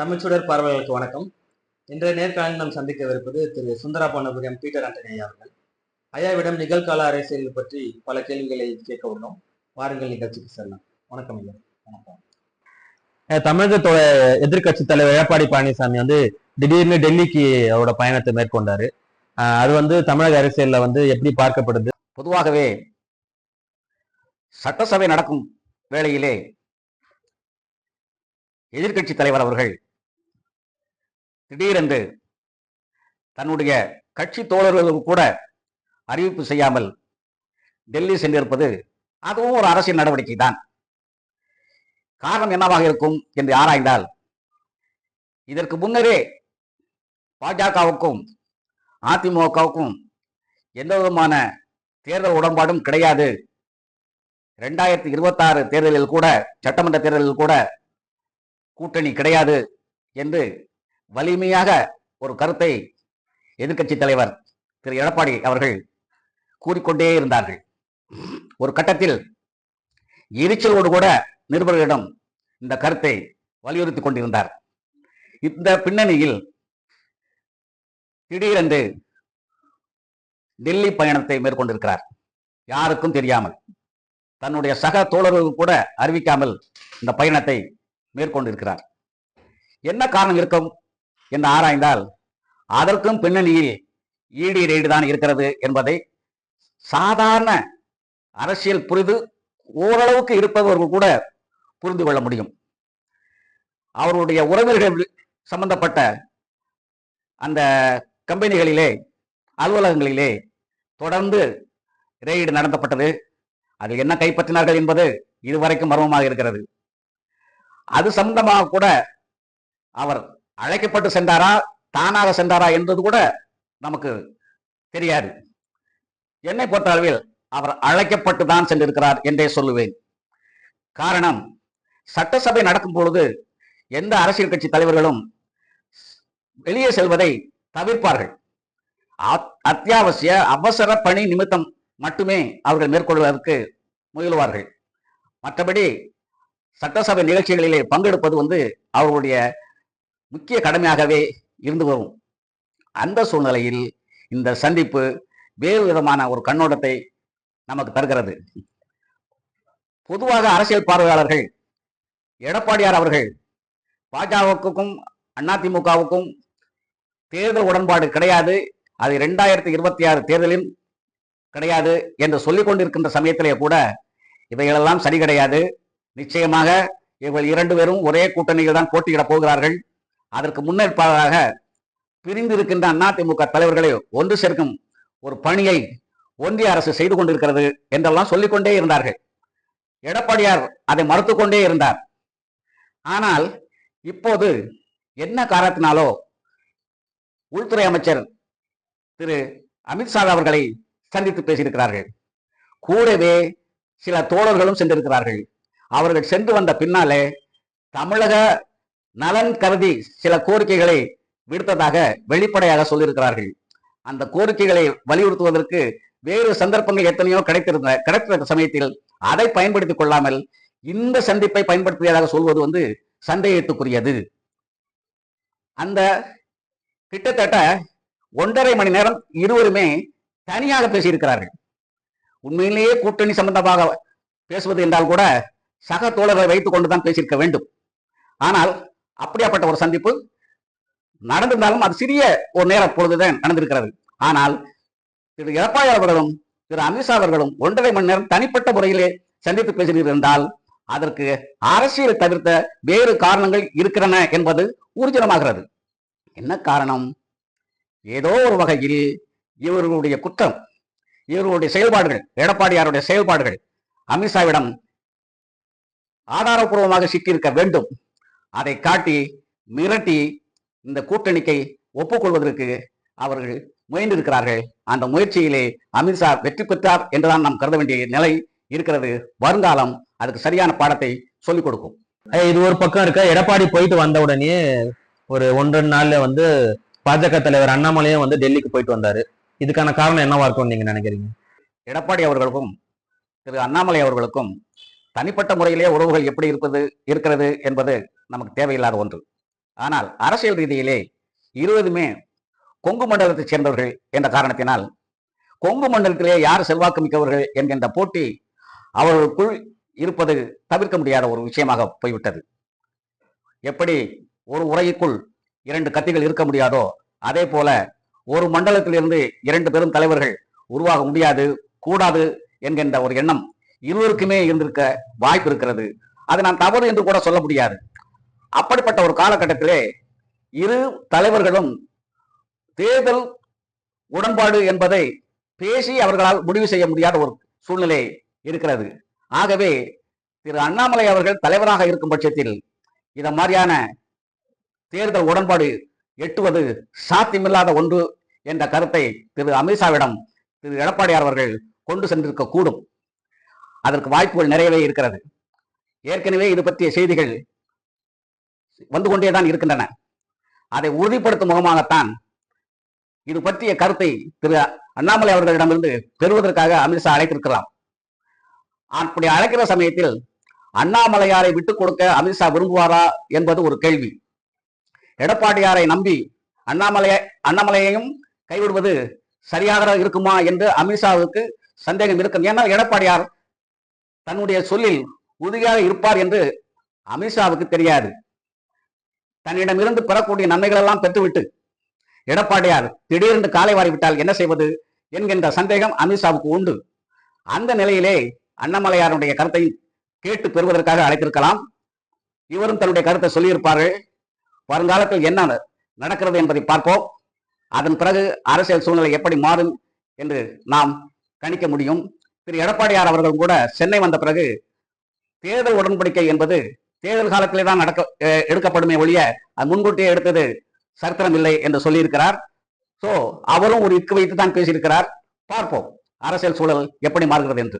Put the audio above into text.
தமிழ்ச்சுடர் பார்வையாளர்களுக்கு வணக்கம். இன்றைய நேர்காணலில் நாம் சந்திக்கவிருப்பது திரு சுந்தராபனபுரம் பீட்டர் ஆண்டனி ஐயா அவர்கள். ஐயாவிடம் நிகழ்கால அரசியல் பற்றி பல கேள்விகளை கேட்க உள்ளோம். வாருங்கள், நிகழ்ச்சிக்கு செல்லலாம். வணக்கம் ஐயா. வணக்கம். தமிழகத்தோட எதிர்கட்சி தலைவர் எடப்பாடி பழனிசாமி வந்து திடீர்னு டெல்லிக்கு அவரோட பயணத்தை மேற்கொண்டாரு. அது தமிழக அரசியல்ல எப்படி பார்க்கப்படுது? பொதுவாகவே சட்டசபை நடக்கும் வேளையிலே எதிர்கட்சி தலைவர் அவர்கள் திடீரென்று தன்னுடைய கட்சி தோழர்களுக்கு கூட அறிவிப்பு செய்யாமல் டெல்லி சென்றிருப்பது அதுவும் ஒரு அரசியல் நடவடிக்கை தான். காரணம் என்னவாக இருக்கும் என்று ஆராய்ந்தால், இதற்கு முன்னரே பாஜகவுக்கும் அதிமுகவுக்கும் எந்த விதமான தேர்தல் உடன்பாடும் கிடையாது. 2026 தேர்தலில் கூட, சட்டமன்ற தேர்தலில் கூட கூட்டணி கிடையாது என்று வலிமையாக ஒரு கருத்தை எதிர்கட்சி தலைவர் திரு எடப்பாடி அவர்கள் கூறிக்கொண்டே இருந்தார்கள். ஒரு கட்டத்தில் எரிச்சலோடு கூட நிருபர்களிடம் இந்த கருத்தை வலியுறுத்தி கொண்டிருந்தார். இந்த பின்னணியில் திடீரென்று டெல்லி பயணத்தை மேற்கொண்டிருக்கிறார். யாருக்கும் தெரியாமல், தன்னுடைய சக தோழர்களுக்கு கூட அறிவிக்காமல் இந்த பயணத்தை மேற்கொண்டிருக்கிறார். என்ன காரணம் இருக்கும் என்று ஆராய்ந்தால், அதற்கும் பின்னணியில் ஈடி ரெய்டு தான் இருக்கிறது என்பதை சாதாரண அரசியல் புரிந்து ஓரளவுக்கு இருப்பவர்கள் கூட புரிந்து கொள்ள முடியும். அவருடைய உறவினர்கள் சம்பந்தப்பட்ட அந்த கம்பெனிகளிலே, அலுவலகங்களிலே தொடர்ந்து ரெய்டு நடத்தப்பட்டது. அதில் என்ன கைப்பற்றினார்கள் என்பது இதுவரைக்கும் மர்மமாக இருக்கிறது. அது சம்பந்தமாக கூட அவர் அழைக்கப்பட்டு சென்றாரா, தானாக சென்றாரா என்பது கூட நமக்கு தெரியாது. என்னை பொறுத்தளவில் அவர் அழைக்கப்பட்டு தான் சென்றிருக்கிறார் என்றே சொல்லுவேன். காரணம், சட்டசபை நடக்கும் பொழுது எந்த அரசியல் கட்சி தலைவர்களும் வெளியே செல்வதை தவிர்ப்பார்கள். அத்தியாவசிய அவசர பணி நிமித்தம் மட்டுமே அவர்கள் மேற்கொள்வதற்கு முயல்வார்கள். மற்றபடி சட்டசபை நிகழ்ச்சிகளிலே பங்கெடுப்பது அவர்களுடைய முக்கிய கடமையாகவே இருந்து வரும். அந்த சூழ்நிலையில் இந்த சந்திப்பு வேறு விதமான ஒரு கண்ணோட்டத்தை நமக்கு தருகிறது. பொதுவாக அரசியல் பார்வையாளர்கள் எடப்பாடியார் அவர்கள் பாஜகவுக்கும் அதிமுகவுக்கும் தேர்தல் உடன்பாடு கிடையாது, அது 2026 தேர்தலில் கிடையாது என்று சொல்லிக் கொண்டிருக்கின்ற சமயத்திலே கூட இவைகளெல்லாம் சரி கிடையாது. நிச்சயமாக இவர்கள் இரண்டு பேரும் ஒரே கூட்டணியில் தான் போட்டியிடப் போகிறார்கள். அதற்கு முன்னேற்பாக பிரிந்திருக்கின்ற அதிமுக தலைவர்களை ஒன்று சேர்க்கும் ஒரு பணியை ஒன்றிய அரசு செய்து கொண்டிருக்கிறது என்றெல்லாம் சொல்லிக்கொண்டே இருந்தார்கள். எடப்பாடியார் அதை மறுத்துக் கொண்டே இருந்தார். ஆனால் இப்போது என்ன காரணத்தினாலோ உள்துறை அமைச்சர் திரு அமித்ஷா அவர்களை சந்தித்து பேசியிருக்கிறார்கள். கூடவே சில தோழர்களும் சென்றிருக்கிறார்கள். அவர்கள் சென்று வந்த பின்னாலே தமிழக நலன் கருதி சில கோரிக்கைகளை விடுத்ததாக வெளிப்படையாக சொல்லியிருக்கிறார்கள். அந்த கோரிக்கைகளை வலியுறுத்துவதற்கு வேறு சந்தர்ப்பங்கள் எத்தனையோ கிடைத்த சமயத்தில் அதை பயன்படுத்திக் கொள்ளாமல் இந்த சந்திப்பை பயன்படுத்தியதாக சொல்வது சந்தேகத்துக்குரியது. அந்த கிட்டத்தட்ட 1.5 மணி நேரம் இருவருமே தனியாக பேசியிருக்கிறார்கள். உண்மையிலேயே கூட்டணி சம்பந்தமாக பேசுவது என்றால் கூட சக தோழர்களை வைத்துக் கொண்டுதான் பேசியிருக்க வேண்டும். ஆனால் அப்படியாப்பட்ட ஒரு சந்திப்பு நடந்திருந்தாலும் அது சிறிய ஒரு நேர பொழுதுதான் நடந்திருக்கிறது. ஆனால் திரு எடப்பாடி அவர்களும் திரு அமித்ஷா அவர்களும் 1.5 மணி நேரம் தனிப்பட்ட முறையிலே சந்தித்து பேசியிருந்தால் அதற்கு அரசியல் தவிர்த்த வேறு காரணங்கள் இருக்கிறன என்பது ஊர்ஜிதமாகிறது. என்ன காரணம்? ஏதோ ஒரு வகையில் இவர்களுடைய குற்றம், இவர்களுடைய செயல்பாடுகள், எடப்பாடியாருடைய செயல்பாடுகள் அமித்ஷாவிடம் ஆதாரப்பூர்வமாக சிக்கியிருக்க வேண்டும். அதை காட்டி மிரட்டி இந்த கூட்டணிக்கை ஒப்புக்கொள்வதற்கு அவர்கள் முயன்றிருக்கிறார்கள். அந்த முயற்சியிலே அமித்ஷா வெற்றி பெற்றார் என்றுதான் நாம் கருத வேண்டிய நிலை இருக்கிறது. வருங்காலம் அதுக்கு சரியான பாடத்தை சொல்லிக் கொடுக்கும். இது ஒரு பக்கம் இருக்க. எடப்பாடி போயிட்டு வந்த உடனே ஒரு 1-2 நாள்ல பாஜக தலைவர் அண்ணாமலையும் டெல்லிக்கு போயிட்டு வந்தாரு. இதுக்கான காரணம் என்னவா இருக்கும் நீங்க நினைக்கிறீங்க? எடப்பாடி அவர்களுக்கும் திரு அண்ணாமலை அவர்களுக்கும் தனிப்பட்ட முறையிலே உறவுகள் எப்படி இருக்கிறது என்பது நமக்கு தேவையில்லாத ஒன்று. ஆனால் அரசியல் ரீதியிலே இருவருமே கொங்கு மண்டலத்தைச் சேர்ந்தவர்கள் என்ற காரணத்தினால் கொங்கு மண்டலத்திலே யார் செல்வாக்கு மிக்கவர்கள் என்கின்ற போட்டி அவர்களுக்குள் இருப்பது தவிர்க்க முடியாத ஒரு விஷயமாக போய்விட்டது. எப்படி ஒரு உரைக்குள் இரண்டு கத்திகள் இருக்க முடியாதோ அதே போல ஒரு மண்டலத்திலிருந்து இரண்டு பெரும் தலைவர்கள் உருவாக முடியாது, கூடாது என்கின்ற ஒரு எண்ணம் இருவருக்குமே இருந்திருக்க வாய்ப்பு இருக்கிறது. அது நான் தவறு என்று கூட சொல்ல முடியாது. அப்படிப்பட்ட ஒரு காலகட்டத்திலே இரு தலைவர்களும் தேர்தல் உடன்பாடு என்பதை பேசி அவர்களால் முடிவு செய்ய முடியாத ஒரு சூழ்நிலை இருக்கிறது. ஆகவே திரு அண்ணாமலை அவர்கள் தலைவராக இருக்கும் பட்சத்தில் இத மாதிரியான தேர்தல் உடன்பாடு எட்டுவது சாத்தியமில்லாத ஒன்று என்ற கருத்தை திரு அமித்ஷாவிடம் திரு எடப்பாடியார் அவர்கள் கொண்டு சென்றிருக்க கூடும். அதற்கு வாய்ப்புகள் நிறையவே இருக்கிறது. ஏற்கனவே இது பற்றிய செய்திகள் வந்து கொண்டேதான் இருக்கின்றன. அதை உறுதிப்படுத்தும் முகமாகத்தான் இது பற்றிய கருத்தை திரு அண்ணாமலை அவர்களிடமிருந்து பெறுவதற்காக அமித்ஷா அழைத்திருக்கலாம். அப்படி அழைக்கிற சமயத்தில் அண்ணாமலையாரை விட்டுக் கொடுக்க அமித்ஷா விரும்புவாரா என்பது ஒரு கேள்வி. எடப்பாடியாரை நம்பி அண்ணாமலையையும் கைவிடுவது சரியாக இருக்குமா என்று அமித்ஷாவுக்கு சந்தேகம் இருக்கும். ஏன்னால் எடப்பாடியார் தன்னுடைய சொல்லில் உறுதியாக இருப்பார் என்று அமித்ஷாவுக்கு தெரியாது. தன்னிடமிருந்து பெறக்கூடிய நன்மைகள் எல்லாம் பெற்றுவிட்டு எடப்பாடியார் திடீரென்று காலை வாரிவிட்டால் என்ன செய்வது என்கின்ற சந்தேகம் அமித்ஷாவுக்கு உண்டு. அந்த நிலையிலே அண்ணாமலையாருடைய கருத்தை கேட்டு பெறுவதற்காக அழைத்திருக்கலாம். இவரும் தன்னுடைய கருத்தை சொல்லியிருப்பார்கள். வருங்காலத்தில் என்ன நடக்கிறது என்பதை பார்ப்போம். அதன் பிறகு அரசியல் சூழ்நிலை எப்படி மாறும் என்று நாம் கணிக்க முடியும். திரு எடப்பாடியார் அவர்கள் கூட சென்னை வந்த பிறகு தேர்தல் உடன்படிக்கை என்பது தேர்தல் காலத்திலே தான் எடுக்கப்படுமே ஒழிய அது முன்கூட்டியே எடுத்தது சரித்திரம் இல்லை என்று சொல்லியிருக்கிறார். சோ அவரும் ஒரு இக்கு வைத்து தான் பேசியிருக்கிறார். பார்ப்போம் அரசியல் சூழல் எப்படி மாறுகிறது என்று.